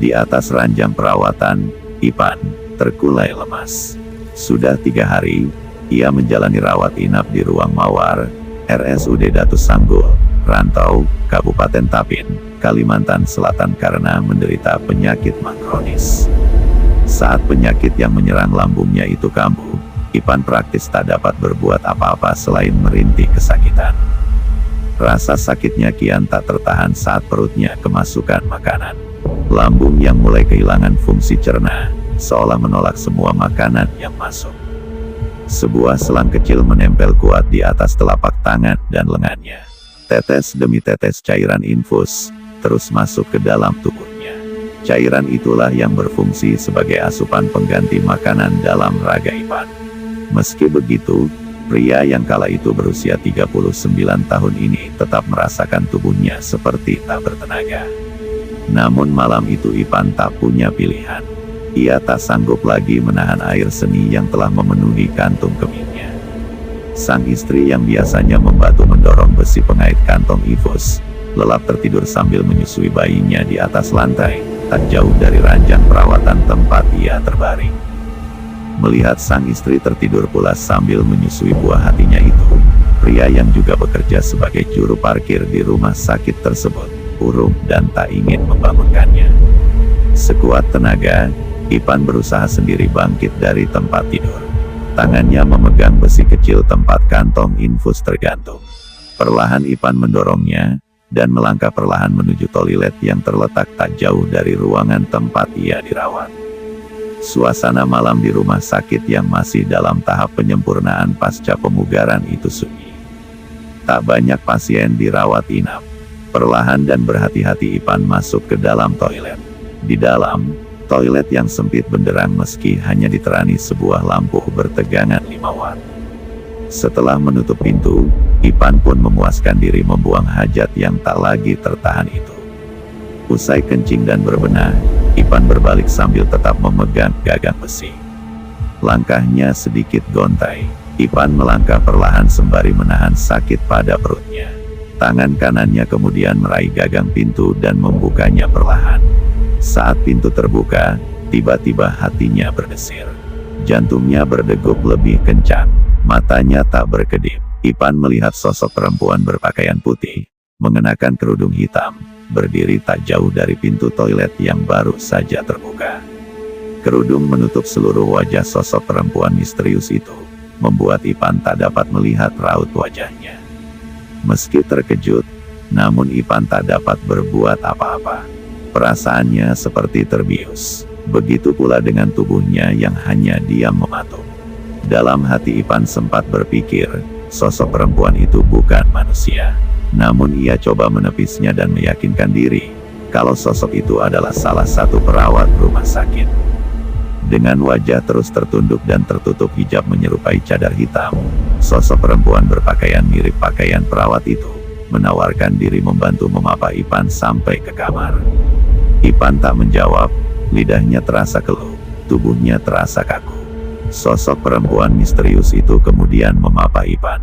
Di atas ranjang perawatan, Ipan terkulai lemas. Sudah 3 hari, ia menjalani rawat inap di ruang mawar, RSUD Datu Sanggul, Rantau, Kabupaten Tapin, Kalimantan Selatan karena menderita penyakit mah kronis. Saat penyakit yang menyerang lambungnya itu kambuh, Ipan praktis tak dapat berbuat apa-apa selain merintih kesakitan. Rasa sakitnya kian tak tertahan saat perutnya kemasukan makanan. Lambung yang mulai kehilangan fungsi cerna, seolah menolak semua makanan yang masuk. Sebuah selang kecil menempel kuat di atas telapak tangan dan lengannya. Tetes demi tetes cairan infus terus masuk ke dalam tubuhnya. Cairan itulah yang berfungsi sebagai asupan pengganti makanan dalam raga Ipan. Meski begitu, pria yang kala itu berusia 39 tahun ini tetap merasakan tubuhnya seperti tak bertenaga. Namun malam itu Ipan tak punya pilihan. Ia tak sanggup lagi menahan air seni yang telah memenuhi kantung kemihnya. Sang istri yang biasanya membantu mendorong besi pengait kantong infus, lelap tertidur sambil menyusui bayinya di atas lantai, tak jauh dari ranjang perawatan tempat ia terbaring. Melihat sang istri tertidur pulas sambil menyusui buah hatinya itu, pria yang juga bekerja sebagai juru parkir di rumah sakit tersebut, urung dan tak ingin membangunkannya. Sekuat tenaga, Ipan berusaha sendiri bangkit dari tempat tidur. Tangannya memegang besi kecil tempat kantong infus tergantung. Perlahan Ipan mendorongnya, dan melangkah perlahan menuju toilet yang terletak tak jauh dari ruangan tempat ia dirawat. Suasana malam di rumah sakit yang masih dalam tahap penyempurnaan pasca pemugaran itu sunyi. Tak banyak pasien dirawat inap. Perlahan dan berhati-hati Ipan masuk ke dalam toilet. Di dalam, toilet yang sempit benderang meski hanya diterani sebuah lampu bertegangan 5 watt. Setelah menutup pintu, Ipan pun memuaskan diri membuang hajat yang tak lagi tertahan itu. Usai kencing dan berbenah, Ipan berbalik sambil tetap memegang gagang besi. Langkahnya sedikit gontai. Ipan melangkah perlahan sembari menahan sakit pada perutnya. Tangan kanannya kemudian meraih gagang pintu dan membukanya perlahan. Saat pintu terbuka, tiba-tiba hatinya berdesir. Jantungnya berdegup lebih kencang. Matanya tak berkedip. Ipan melihat sosok perempuan berpakaian putih, mengenakan kerudung hitam, berdiri tak jauh dari pintu toilet yang baru saja terbuka. Kerudung menutup seluruh wajah sosok perempuan misterius itu, membuat Ipan tak dapat melihat raut wajahnya. Meski terkejut, namun Ipan tak dapat berbuat apa-apa. Perasaannya seperti terbius. Begitu pula dengan tubuhnya yang hanya diam mematung. Dalam hati Ipan sempat berpikir, sosok perempuan itu bukan manusia. Namun ia coba menepisnya dan meyakinkan diri, kalau sosok itu adalah salah satu perawat rumah sakit. Dengan wajah terus tertunduk dan tertutup hijab menyerupai cadar hitam, sosok perempuan berpakaian mirip pakaian perawat itu, menawarkan diri membantu memapa Ipan sampai ke kamar. Ipan tak menjawab, lidahnya terasa keluh, tubuhnya terasa kaku. Sosok perempuan misterius itu kemudian memapa Ipan.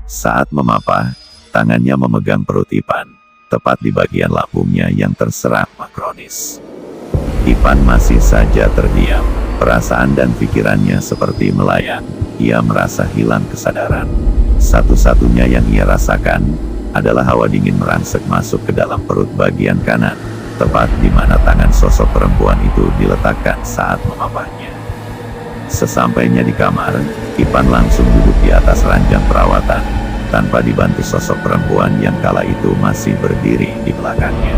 Saat memapa, tangannya memegang perut Ipan, tepat di bagian lambungnya yang terserang mah kronis. Ipan masih saja terdiam, perasaan dan pikirannya seperti melayang. Ia merasa hilang kesadaran. Satu-satunya yang ia rasakan adalah hawa dingin merangsek masuk ke dalam perut bagian kanan, tepat di mana tangan sosok perempuan itu diletakkan saat memapahnya. Sesampainya di kamar, Ipan langsung duduk di atas ranjang perawatan, tanpa dibantu sosok perempuan yang kala itu masih berdiri di belakangnya.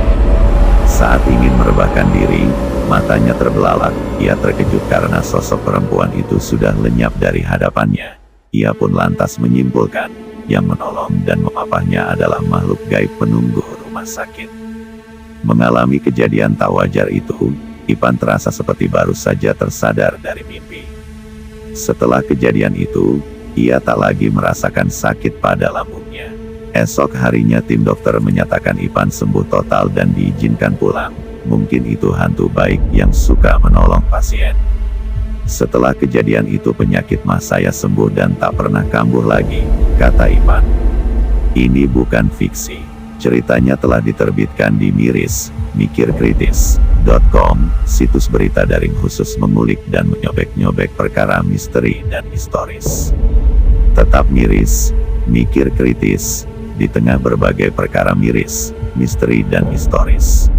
Saat ingin merebahkan diri, matanya terbelalak. Ia terkejut karena sosok perempuan itu sudah lenyap dari hadapannya. Ia pun lantas menyimpulkan, yang menolong dan memapahnya adalah makhluk gaib penunggu rumah sakit. Mengalami kejadian tak wajar itu, Ipan terasa seperti baru saja tersadar dari mimpi. Setelah kejadian itu, ia tak lagi merasakan sakit pada lambungnya. Esok harinya tim dokter menyatakan Ipan sembuh total dan diizinkan pulang. Mungkin itu hantu baik yang suka menolong pasien. Setelah kejadian itu penyakit mah saya sembuh dan tak pernah kambuh lagi, kata Ipan. Ini bukan fiksi. Ceritanya telah diterbitkan di Miris, mikirkritis.com, situs berita daring khusus mengulik dan menyobek-nyobek perkara misteri dan historis. Tetap miris, mikir kritis, di tengah berbagai perkara miris, misteri dan historis.